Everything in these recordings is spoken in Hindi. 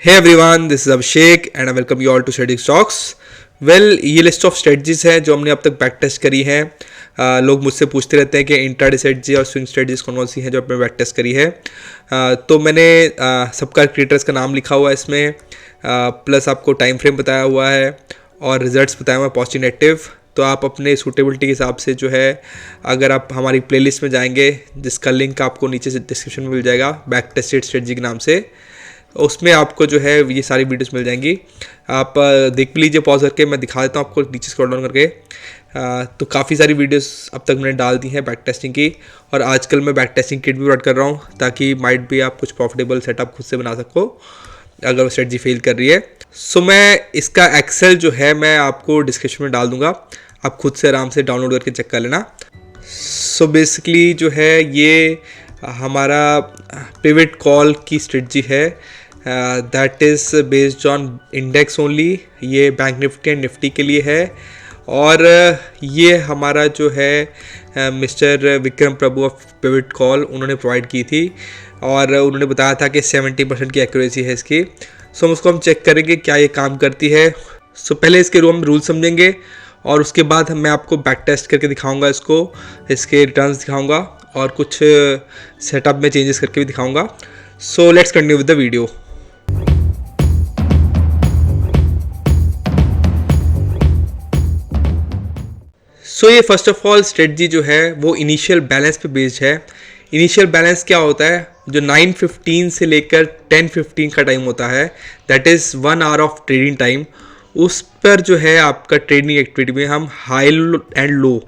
Hey everyone, this is Abhishek and I welcome you all to Strategic Talks. ये लिस्ट ऑफ स्ट्रेटजीज हैं जो हमने अब तक बैक टेस्ट करी हैं. लोग मुझसे पूछते रहते हैं कि इंट्राडे स्ट्रेटजी और स्विंग स्ट्रेटजीज कौन कौन सी हैं जो आपने बैक टेस्ट करी है. तो मैंने सबका क्रिएटर्स का नाम लिखा हुआ है इसमें, प्लस आपको टाइम फ्रेम बताया हुआ है और रिजल्ट्स बताया हुआ है पॉजिटिव नेगेटिव. तो आप अपने सूटेबिलिटी के हिसाब से जो है, अगर आप हमारी प्लेलिस्ट में जाएंगे जिसका लिंक आपको नीचे से डिस्क्रिप्शन में मिल जाएगा बैक टेस्टेड स्ट्रेटजी के नाम से, उसमें आपको जो है ये सारी वीडियोस मिल जाएंगी. आप देख भी लीजिए पॉज करके. मैं दिखा देता हूँ आपको नीचे स्क्रॉल डाउन करके. तो काफ़ी सारी वीडियोस अब तक मैंने डाल दी हैं बैक टेस्टिंग की, और आजकल मैं बैक टेस्टिंग किट भी प्रोवाइड कर रहा हूँ ताकि माइट भी आप कुछ प्रॉफिटेबल सेटअप खुद से बना सको अगर स्ट्रेटजी फेल कर रही है. सो मैं इसका एक्सेल जो है मैं आपको डिस्क्रिप्शन में डाल दूँगा, आप खुद से आराम से डाउनलोड करके चेक कर लेना. सो बेसिकली जो है ये हमारा पिवट कॉल की स्ट्रेटजी है. That is based on index only. ये बैंक निफ्टी एंड निफ्टी के लिए है, और ये हमारा जो है mister Vikram Prabhu of pivot call उन्होंने प्रोवाइड की थी, और उन्होंने बताया था कि 70% की एक्यूरेसी है इसकी. सो उसको हम चेक करेंगे क्या ये काम करती है. सो पहले इसके रूल समझेंगे, और उसके बाद मैं आपको बैक टेस्ट करके दिखाऊंगा इसको, इसके रिटर्न्स दिखाऊंगा और कुछ सेटअप में चेंजेस करके भी दिखाऊंगा. So let's continue with the video. So ये फर्स्ट ऑफ ऑल स्ट्रेटजी जो है वो इनिशियल बैलेंस पे बेस्ड है. इनिशियल बैलेंस क्या होता है? जो 9:15 से लेकर 10:15 का टाइम होता है, that is 1 hour of trading time. उस पर जो है आपका ट्रेडिंग एक्टिविटी में हम हाई एंड लो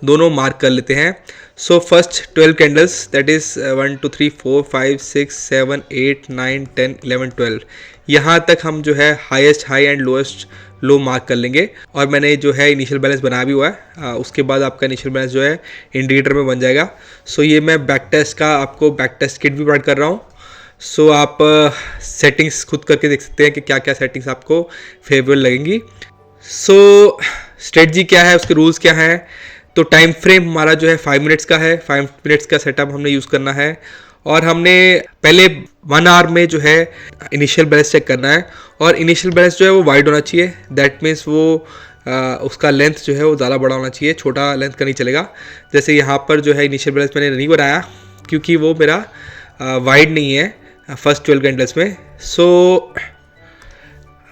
दोनों मार्क कर लेते हैं. So first 12 candles, that is 1 2 3 4 5 6 7 8 9 10 11 12, यहाँ तक हम जो है highest high and lowest low mark कर लेंगे. और मैंने जो है इनिशियल बैलेंस बनाया भी हुआ है. उसके बाद आपका इनिशियल बैलेंस जो है इंडिकेटर में बन जाएगा. सो ये मैं बैक टेस्ट का आपको बैक टेस्ट किट भी प्रोवाइड कर रहा हूँ. सो आप सेटिंग्स खुद करके देख सकते हैं कि क्या क्या सेटिंग्स आपको फेवरेबल लगेंगी. सो स्ट्रेटजी क्या है, उसके रूल्स क्या हैं. तो टाइम फ्रेम हमारा जो है 5 मिनट्स का है. 5 मिनट्स का सेटअप हमने यूज़ करना है, और हमने पहले 1 आवर में जो है इनिशियल बैलेंस चेक करना है. और इनिशियल बैलेंस जो है वो वाइड होना चाहिए. दैट मीन्स वो उसका लेंथ जो है वो ज़्यादा बड़ा होना चाहिए, छोटा लेंथ का नहीं चलेगा. जैसे यहाँ पर जो है इनिशियल बैलेंस मैंने नहीं बनाया क्योंकि वो मेरा वाइड नहीं है फर्स्ट 12 कैंडल्स में. सो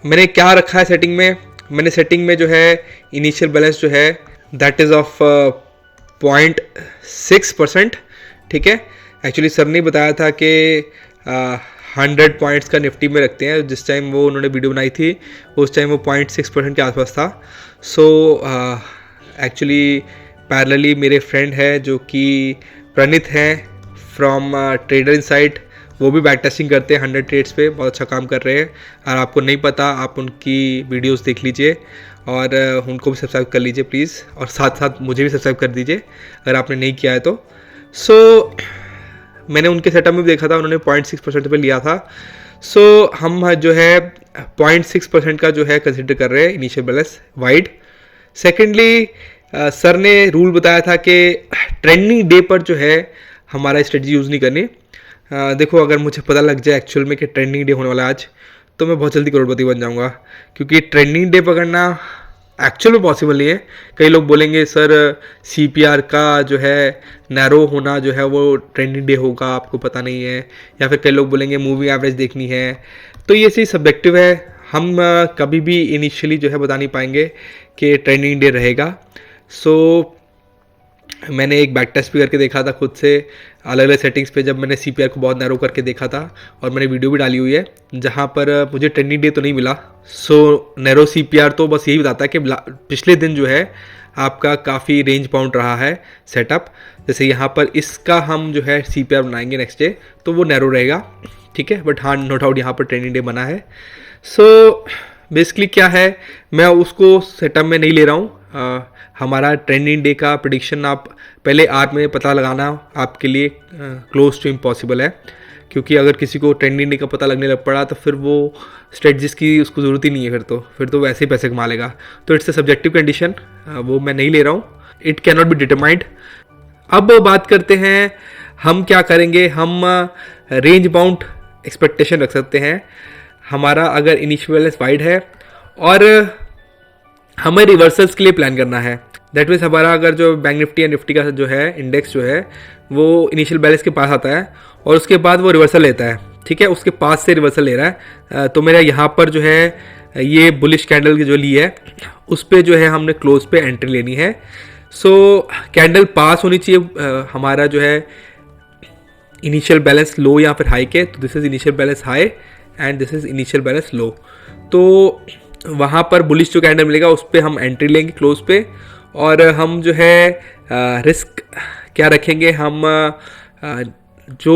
मैंने क्या रखा है सेटिंग में? मैंने सेटिंग में जो है इनिशियल बैलेंस जो है दैट इज़ ऑफ 0.6%. ठीक है. एक्चुअली सर ने बताया था कि 100 पॉइंट्स का निफ्टी में रखते हैं. जिस टाइम वो उन्होंने वीडियो बनाई थी उस टाइम वो 0.6% के आसपास था. सो एक्चुअली पैरेलली मेरे फ्रेंड है जो कि प्रणीत हैं फ्रॉम ट्रेडर इनसाइट, वो भी बैक टेस्टिंग करते हैं 100 ट्रेड्स पे, बहुत अच्छा काम कर रहे हैं. और आपको नहीं पता आप उनकी वीडियोस देख लीजिए और उनको भी सब्सक्राइब कर लीजिए प्लीज़, और साथ साथ मुझे भी सब्सक्राइब कर दीजिए अगर आपने नहीं किया है तो. सो मैंने उनके सेटअप में भी देखा था, उन्होंने 0.6% पे लिया था. सो हम जो है 0.6% का जो है कंसिडर कर रहे हैं initial balance wide. Secondly sir ने रूल बताया था कि ट्रेंडिंग डे पर जो है हमारा स्ट्रेटजी यूज़ नहीं करनी. देखो, अगर मुझे पता लग जाए एक्चुअल में कि ट्रेंडिंग डे होने वाला है आज, तो मैं बहुत जल्दी करोड़पति बन जाऊंगा, क्योंकि ट्रेंडिंग डे पकड़ना एक्चुअल में पॉसिबल नहीं है. कई लोग बोलेंगे सर CPR का जो है नैरो होना जो है वो ट्रेंडिंग डे होगा, आपको पता नहीं है. या फिर कई लोग बोलेंगे मूविंग एवरेज देखनी है. तो ये चीज़ सब्जेक्टिव है. हम कभी भी इनिशियली जो है बता नहीं पाएंगे कि ट्रेंडिंग डे रहेगा. सो मैंने एक बैक टेस्ट भी करके देखा था खुद से अलग अलग सेटिंग्स पे, जब मैंने CPR को बहुत नैरो करके देखा था, और मैंने वीडियो भी डाली हुई है जहाँ पर मुझे ट्रेंडिंग डे तो नहीं मिला. सो नैरो CPR तो बस यही बताता है कि पिछले दिन जो है आपका काफ़ी रेंज बाउंड रहा है सेटअप. जैसे यहाँ पर इसका हम जो है CPR बनाएंगे नेक्स्ट डे तो वो नैरो रहेगा. ठीक है, बट हाँ, नो डाउट यहाँ पर ट्रेंडिंग डे बना है. सो बेसिकली क्या है, मैं उसको सेटअप में नहीं ले रहा हूँ. हमारा ट्रेंडिंग डे का प्रेडिक्शन आप पहले आर में पता लगाना आपके लिए क्लोज टू इम्पॉसिबल है, क्योंकि अगर किसी को ट्रेंडिंग डे का पता लगने लग पड़ा तो फिर वो स्ट्रेटजीज की उसको ज़रूरत ही नहीं है. फिर तो वैसे ही पैसे कमा लेगा. तो इट्स अ सब्जेक्टिव कंडीशन, वो मैं नहीं ले रहा हूँ. It can not be determined. अब बात करते हैं हम क्या करेंगे. हम रेंज बाउंड एक्सपेक्टेशन रख सकते हैं. हमारा अगर इनिशियल बैलेंस वाइड है और हमें रिवर्सल्स के लिए प्लान करना है, दैट मीन्स हमारा अगर जो बैंक निफ्टी या निफ्टी का जो है इंडेक्स जो है वो इनिशियल बैलेंस के पास आता है और उसके बाद वो रिवर्सल लेता है, ठीक है, उसके पास से रिवर्सल ले रहा है, तो मेरा यहाँ पर जो है ये बुलिश कैंडल की जो ली है उस पर जो है हमने क्लोज पे एंट्री लेनी है। सो कैंडल पास होनी चाहिए हमारा जो है इनिशियल बैलेंस लो या फिर हाई के, तो this is initial balance high and this is initial balance low. तो वहाँ पर बुलिश जो कैंडल मिलेगा उस पर हम एंट्री लेंगे क्लोज पे, और हम जो है रिस्क क्या रखेंगे, हम जो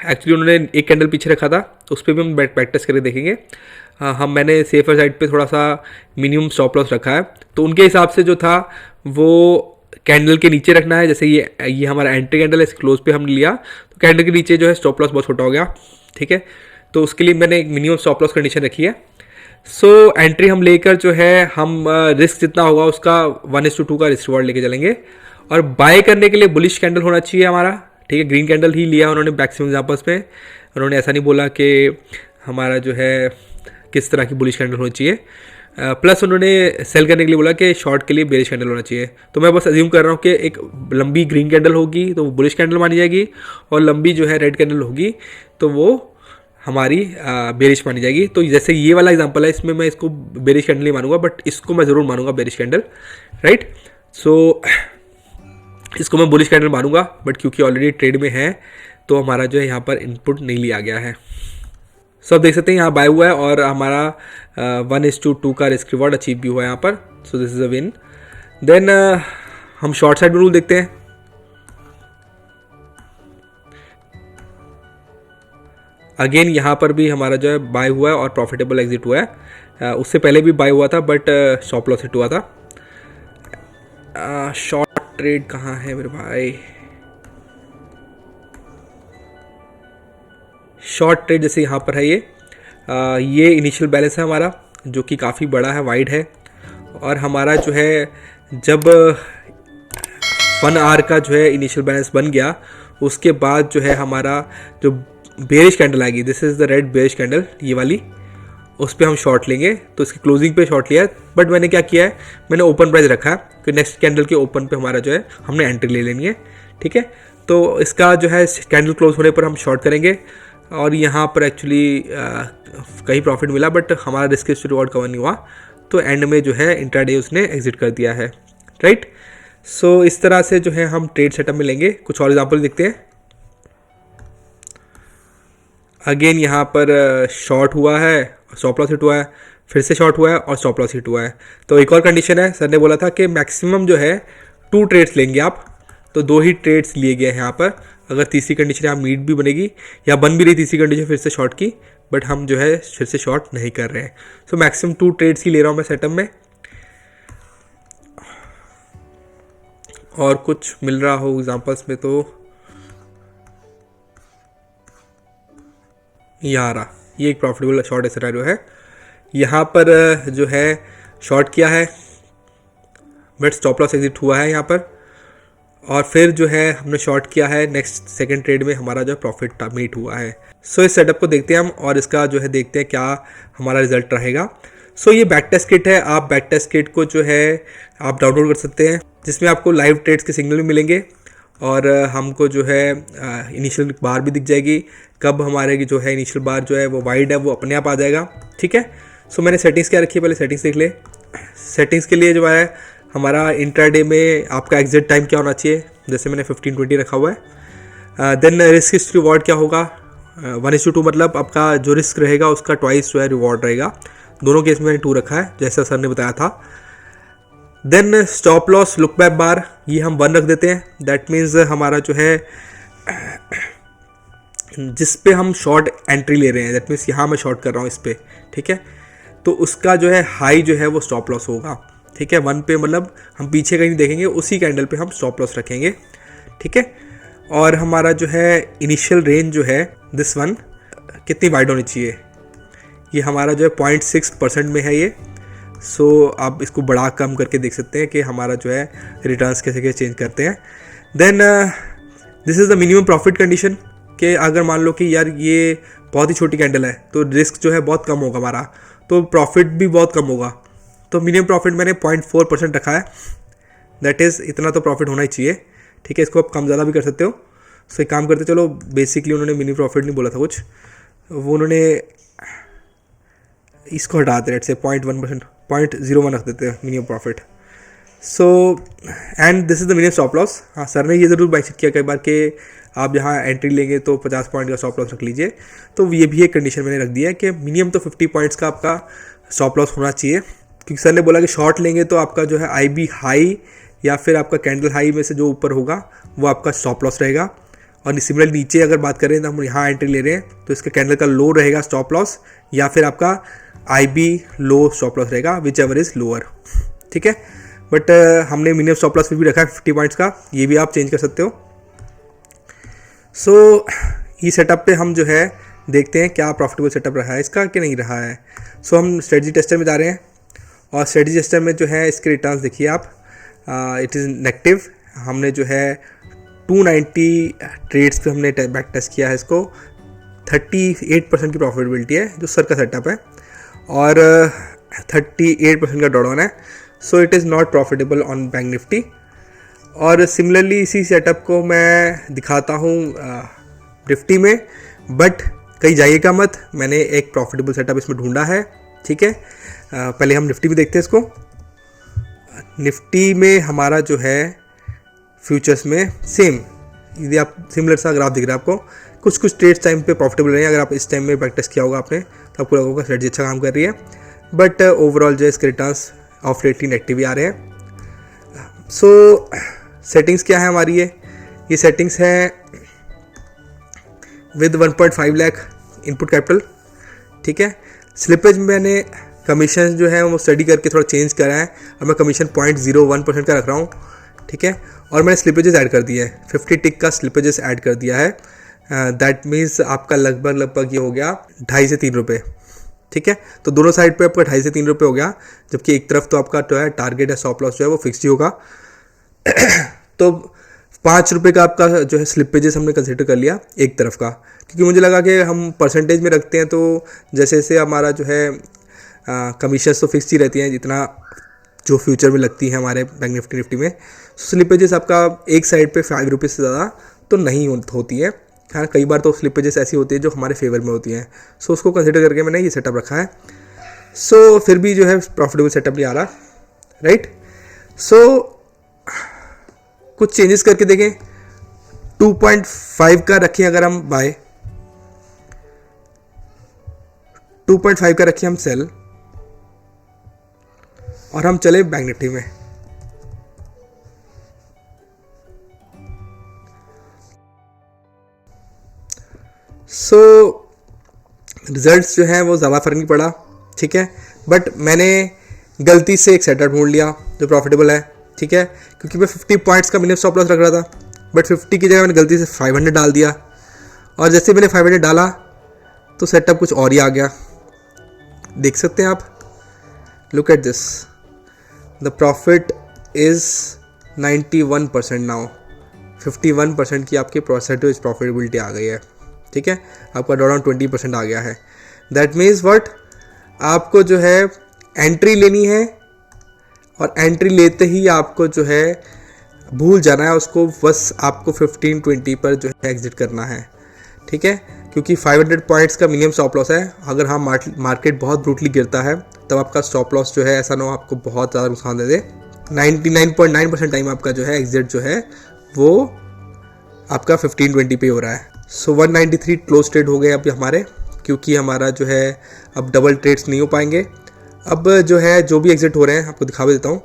एक्चुअली उन्होंने एक कैंडल पीछे रखा था उस पर भी हम बैक टेस्ट करके देखेंगे। मैंने सेफर साइड पे थोड़ा सा मिनिमम स्टॉप लॉस रखा है, तो उनके हिसाब से जो था वो कैंडल के नीचे रखना है। जैसे ये हमारा एंट्री कैंडल है, इस क्लोज पे हमने लिया तो कैंडल के नीचे जो है स्टॉप लॉस बहुत छोटा हो गया, ठीक है, तो उसके लिए मैंने एक मिनिमम स्टॉप लॉस कंडीशन रखी है। सो एंट्री हम लेकर जो है हम रिस्क जितना होगा उसका 1:2 का रिस्क रिवॉर्ड लेके चलेंगे। और बाय करने के लिए बुलिश कैंडल होना चाहिए हमारा, ठीक है, ग्रीन कैंडल ही लिया उन्होंने मैक्सिमम एग्जांपल्स में, उन्होंने ऐसा नहीं बोला कि हमारा जो है किस तरह की बुलिश कैंडल होनी चाहिए। प्लस उन्होंने सेल करने के लिए बोला कि शॉर्ट के लिए बेरिश कैंडल होना चाहिए, तो मैं बस अज्यूम कर रहा हूँ कि एक लंबी ग्रीन कैंडल होगी तो वो बुलिश कैंडल मानी जाएगी, और लंबी जो है रेड कैंडल होगी तो वो हमारी बेरिश मानी जाएगी। तो जैसे ये वाला एग्जांपल है, इसमें मैं इसको बेरिश कैंडल नहीं मानूंगा, बट इसको मैं ज़रूर मानूंगा बेरिश कैंडल, राइट। सो इसको मैं बुलिश कैंडल मानूंगा, बट क्योंकि ऑलरेडी ट्रेड में है तो हमारा जो है यहाँ पर इनपुट नहीं लिया गया है। सो आप देख सकते हैं यहाँ बाय हुआ है और हमारा 1:2 का रिस्क रिवॉर्ड अचीव भी हुआ है यहाँ पर। So this is a win. Then हम शॉर्ट साइड में रूल देखते हैं। अगेन यहाँ पर भी हमारा जो है बाय हुआ है और प्रॉफिटेबल एग्जिट हुआ है। उससे पहले भी बाय हुआ था बट स्टॉप लॉस हिट हुआ था। शॉर्ट ट्रेड कहाँ है मेरे भाई? शॉर्ट ट्रेड जैसे यहाँ पर है ये इनिशियल बैलेंस है हमारा जो कि काफ़ी बड़ा है, वाइड है, और हमारा जो है जब 1 आवर का जो है इनिशियल बैलेंस बन गया उसके बाद जो है हमारा जो बेरिश कैंडल आएगी, this is the red bearish candle, ये वाली, उस पर हम शॉर्ट लेंगे। तो इसकी क्लोजिंग पे शॉर्ट लिया है, बट मैंने क्या किया है, मैंने ओपन प्राइस रखा है कि नेक्स्ट कैंडल के ओपन पे हमारा जो है हमने एंट्री ले लेनी है, ठीक है। तो इसका जो है कैंडल क्लोज होने पर हम शॉर्ट करेंगे, और यहाँ पर एक्चुअली कहीं प्रॉफिट मिला बट हमारा रिस्क रिवॉर्ड कवर नहीं हुआ, तो एंड में जो है इंट्राडे उसने एग्जिट कर दिया है, राइट। सो इस तरह से जो है हम ट्रेड सेटअप में लेंगे। कुछ और एग्जांपल देखते हैं। अगेन यहाँ पर शॉर्ट हुआ है, स्टॉप लॉस हिट हुआ है, फिर से शॉर्ट हुआ है और स्टॉप लॉस हिट हुआ है। तो एक और कंडीशन है, सर ने बोला था कि मैक्सिमम जो है 2 ट्रेड्स लेंगे आप, तो 2 ही ट्रेड्स लिए गए हैं यहाँ पर। अगर तीसरी कंडीशन यहाँ मीट भी बनेगी या बन भी रही तीसरी कंडीशन फिर से शॉर्ट की, बट हम जो है फिर से शॉर्ट नहीं कर रहे हैं। सो मैक्सिमम 2 ट्रेड्स ही ले रहा हूँ मैं सेटअप में। और कुछ मिल रहा हो एग्जांपल्स में तो यहाँ रहा, ये एक प्रॉफिटेबल शॉर्ट सिनेरियो है। यहाँ पर जो है शॉर्ट किया है बट स्टॉप लॉस एग्जिट हुआ है यहाँ पर, और फिर जो है हमने शॉर्ट किया है, नेक्स्ट सेकंड ट्रेड में हमारा जो प्रॉफिट मीट हुआ है। सो इस सेटअप को देखते हैं हम और इसका जो है देखते हैं क्या हमारा रिजल्ट रहेगा। सो ये बैक टेस्ट किट है, आप बैक टेस्ट किट को जो है आप डाउनलोड कर सकते हैं, जिसमें आपको लाइव ट्रेड्स के सिग्नल भी मिलेंगे और हमको जो है इनिशियल बार भी दिख जाएगी, कब हमारे की जो है इनिशियल बार जो है वो वाइड है वो अपने आप आ जाएगा, ठीक है। सो मैंने सेटिंग्स क्या रखी है, पहले सेटिंग्स देख ले। सेटिंग्स के लिए जो है हमारा इंट्राडे में आपका एग्जिट टाइम क्या होना चाहिए, जैसे मैंने 15-20 रखा हुआ है। देन रिस्क रिवॉर्ड क्या होगा, 1:2, मतलब आपका जो रिस्क रहेगा उसका ट्वाइस जो है रिवॉर्ड रहेगा। दोनों केस में मैंने 2 रखा है जैसा सर ने बताया था। Then stop loss look back bar, ये हम 1 रख देते हैं। दैट मीन्स हमारा जो है जिस पे हम शॉर्ट एंट्री ले रहे हैं, दैट मीन्स यहाँ मैं शॉर्ट कर रहा हूँ इस पर, ठीक है, तो उसका जो है हाई जो है वो स्टॉप लॉस होगा, ठीक है। 1 पे मतलब हम पीछे कहीं देखेंगे, उसी कैंडल पे हम स्टॉप लॉस रखेंगे, ठीक है। और हमारा जो है इनिशियल रेंज जो है दिस वन कितनी वाइड होनी चाहिए, ये हमारा जो है 0.6% में है ये। सो आप इसको बड़ा कम करके देख सकते हैं कि हमारा जो है रिटर्न्स कैसे कैसे चेंज करते हैं। Then this is the minimum profit condition कि अगर मान लो कि यार ये बहुत ही छोटी कैंडल है तो रिस्क जो है बहुत कम होगा हमारा, तो प्रॉफिट भी बहुत कम होगा। तो मिनिमम प्रॉफिट मैंने 0.4% रखा है, दैट इज़ इतना तो प्रॉफिट होना ही चाहिए। ठीक है, इसको आप कम ज़्यादा भी कर सकते हो। सो एक काम करते चलो, बेसिकली उन्होंने मिनिमम प्रॉफिट नहीं बोला था कुछ, वो उन्होंने इसको हटा देते, रेट से 0.1%, 0.01 रख देते हैं minimum profit. So and this is the minimum stop loss. हाँ, सर ने ये ज़रूर मेंशन किया कई बार कि आप यहाँ एंट्री लेंगे तो 50 पॉइंट का स्टॉप लॉस रख लीजिए। तो ये भी एक कंडीशन मैंने रख दी है कि मिनिमम तो 50 पॉइंट्स का आपका स्टॉप लॉस होना चाहिए, क्योंकि सर ने बोला कि शॉर्ट लेंगे तो आपका जो है IB हाई या फिर आपका कैंडल हाई में से जो ऊपर होगा वो आपका स्टॉप लॉस रहेगा। और सिमिलर नीचे अगर बात करें तो हम यहाँ एंट्री ले रहे हैं तो इसका कैंडल का लो रहेगा स्टॉप लॉस, या फिर आपका IB लो स्टॉप लॉस रहेगा, विच एवर इज़ लोअर। ठीक है, बट हमने मिनिमम स्टॉप लॉस भी रखा है 50 पॉइंट्स का, ये भी आप चेंज कर सकते हो। सो ये सेटअप पे हम जो है देखते हैं क्या प्रॉफिटेबल सेटअप रहा है इसका कि नहीं रहा है। सो हम स्ट्रेटजी टेस्टर में जा रहे हैं, और स्ट्रेटजी टेस्टर में जो है इसके रिटर्न्स देखिए आप, इट इज़ नेगेटिव। हमने जो है 290 ट्रेड्स पे हमने बैक टेस्ट किया है इसको, 38% की प्रॉफिटेबिलिटी है जो सर का सेटअप है, और 38% का ड्रॉडाउन है। So it is not profitable on bank Nifty. और सिमिलरली इसी सेटअप को मैं दिखाता हूँ निफ्टी में, बट कहीं जाइएगा मत, मैंने एक प्रॉफिटेबल सेटअप इसमें ढूंढा है। ठीक है, पहले हम निफ्टी में देखते हैं इसको। निफ्टी में हमारा जो है फ्यूचर्स में सेम, यदि आप सिमिलर सा ग्राफ दिख रहा है आपको, कुछ कुछ ट्रेड्स टाइम पे प्रॉफिटेबल रहे हैं। अगर आप इस टाइम में बैक टेस्ट किया होगा आपने तो आपको लगा होगा स्ट्रेटजी अच्छा काम कर रही है, बट ओवरऑल जो इसके रिटर्न्स ऑफ लेटली नेगेटिव ही आ रहे हैं। सो सेटिंग्स क्या है हमारी, ये सेटिंग्स है विद 1.5 लाख इनपुट कैपिटल। ठीक है, स्लिपेज मैंने कमीशन जो है वो स्टडी करके थोड़ा चेंज करा है, अब मैं कमीशन 0.01% का रख रहा हूँ। ठीक है, और मैंने स्लिपेजेस ऐड कर दिए हैं, 50 टिक का स्लिपेजेस ऐड कर दिया है। दैट मीन्स आपका लगभग ये हो गया 2.5 से 3 रुपये। ठीक है, तो दोनों साइड पे आपका 2.5 से 3 रुपये हो गया, जबकि एक तरफ तो आपका जो है टारगेट है स्टॉप लॉस जो है वो फिक्स ही होगा। तो 5 रुपये का आपका जो है स्लिपेजेस हमने कंसिडर कर लिया एक तरफ का, क्योंकि मुझे लगा कि हम परसेंटेज में रखते हैं तो जैसे जैसे हमारा जो है कमीशन तो फिक्स ही रहती हैं जितना जो फ्यूचर में लगती है हमारे बैंक निफ्टी में। स्लिपेजेस आपका एक साइड पे 5 रुपये से ज़्यादा तो नहीं होती है। हाँ, कई बार तो स्लिपेजेस ऐसी होती है जो हमारे फेवर में होती हैं, सो उसको कंसिडर करके मैंने ये सेटअप रखा है। सो फिर भी जो है प्रॉफिटेबल सेटअप नहीं आ रहा, राइट। सो कुछ चेंजेस करके देखें, 2.5 का रखें अगर हम बाय, 2.5 का रखें हम सेल, और हम चले बैंक निफ्टी में। सो रिजल्ट्स जो हैं वो ज़्यादा फर्क नहीं पड़ा। ठीक है, बट मैंने गलती से एक सेटअप ढूंढ लिया जो प्रॉफिटेबल है। ठीक है, क्योंकि मैं 50 पॉइंट्स का मिनिमम स्टॉप लॉस रख रहा था, बट 50 की जगह मैंने गलती से 500 डाल दिया, और जैसे मैंने 500 डाला तो सेटअप कुछ और ही आ गया। देख सकते हैं आप, look at this, the profit is 91% now, 51% की आपकी परसेंटेज प्रॉफिटेबिलिटी आ गई है। ठीक है, आपका ड्रॉडाउन 20% आ गया है। दैट मीन्स व्हाट, आपको जो है एंट्री लेनी है, और एंट्री लेते ही आपको जो है भूल जाना है उसको, बस आपको 15-20 पर जो है एग्जिट करना है। ठीक है, क्योंकि 500 पॉइंट्स का मिनिमम स्टॉप लॉस है। अगर हाँ मार्केट बहुत ब्रूटली गिरता है तब आपका स्टॉप लॉस जो है ऐसा ना हो आपको बहुत ज़्यादा नुकसान दे दे। 99.9% टाइम आपका जो है एग्जिट जो है वो आपका 15-20 पे हो रहा है। सो 193 क्लोज ट्रेड हो गए अब हमारे, क्योंकि हमारा जो है अब डबल ट्रेड्स नहीं हो पाएंगे। अब जो है जो भी एग्जिट हो रहे हैं आपको दिखा देता हूँ।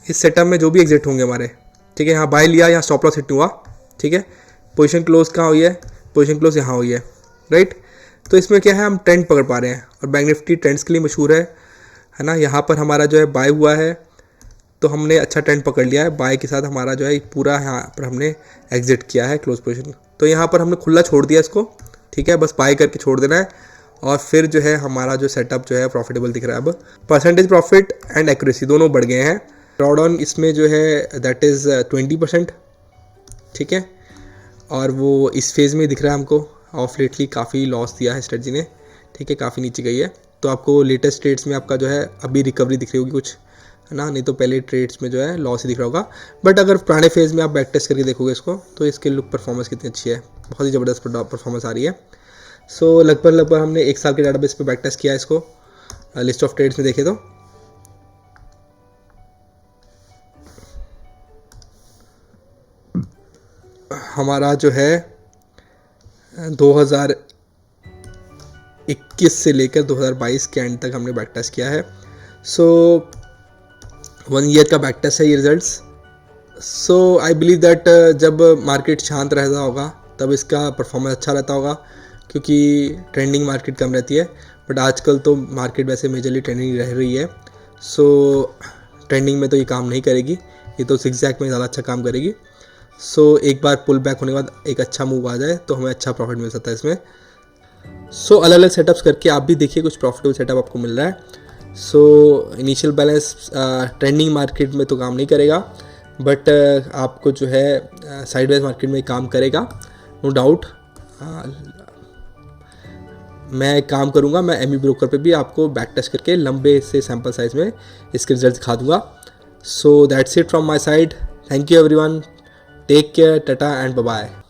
इस सेटअप में जो भी एग्जिट होंगे हमारे, ठीक है, यहाँ बाय लिया, यहाँ स्टॉप लॉस हिट हुआ। ठीक है, पोजीशन क्लोज कहाँ हुई है, पोजीशन क्लोज यहाँ हुई है, राइट। तो इसमें क्या है, हम ट्रेंड पकड़ पा रहे हैं, और बैंक निफ्टी ट्रेंड्स के लिए मशहूर है ना। यहाँ पर हमारा जो है बाय हुआ है तो हमने अच्छा ट्रेंड पकड़ लिया है, बाय के साथ हमारा जो है पूरा यहाँ पर हमने एग्जिट किया है क्लोज पोजीशन। तो यहाँ पर हमने खुला छोड़ दिया इसको, ठीक है, बस बाय करके छोड़ देना है, और फिर जो है हमारा जो सेटअप जो है प्रॉफिटेबल दिख रहा है। अब परसेंटेज प्रॉफिट एंड एक्यूरेसी दोनों बढ़ गए हैं। ड्रॉडाउन इसमें जो है दैट इज़ 20%, ठीक है, और वो इस फेज़ में दिख रहा है हमको। ऑफ लेटली काफ़ी लॉस दिया है स्ट्रेटजी ने, ठीक है, काफ़ी नीचे गई है। तो आपको लेटेस्ट ट्रेड्स में आपका जो है अभी रिकवरी दिख रही होगी कुछ, है ना, नहीं तो पहले ट्रेड्स में जो है लॉस ही दिख रहा होगा। बट अगर पुराने फेज़ में आप बैक टेस्ट करके देखोगे इसको, तो इसकी लुक परफॉर्मेंस कितनी अच्छी है, बहुत ही ज़बरदस्त परफॉर्मेंस आ रही है। सो लगभग हमने 1 साल के डाटाबेस पे बैक टेस्ट किया है इसको। लिस्ट ऑफ ट्रेड्स में देखें तो हमारा जो है 2021 से लेकर 2022 के एंड तक हमने बैक टेस्ट किया है। सो 1 ईयर का बैक टेस्ट है ये results. So I believe that जब मार्केट शांत रहता होगा तब इसका परफॉर्मेंस अच्छा रहता होगा, क्योंकि ट्रेंडिंग मार्केट कम रहती है। बट आजकल तो मार्केट वैसे मेजरली ट्रेंडिंग रह रही है। सो ट्रेंडिंग में तो ये काम नहीं करेगी, ये तो सिक्सैक में ज़्यादा अच्छा काम करेगी। सो एक बार पुल बैक होने के बाद एक अच्छा मूव आ जाए तो हमें अच्छा प्रॉफिट मिल सकता है इसमें। सो अलग अलग सेटअप्स करके आप भी देखिए, कुछ प्रॉफिटेबल सेटअप आपको मिल रहा है। So initial balance trending market में तो काम नहीं करेगा, बट आपको जो है साइडवेज मार्केट में काम करेगा, नो डाउट। मैं काम करूँगा, मैं एमी ब्रोकर पे भी आपको बैक टेस्ट करके लंबे से सैम्पल साइज में इसके रिजल्ट दिखा दूँगा। So that's it from my side. Thank you everyone, take care, tata and bye bye.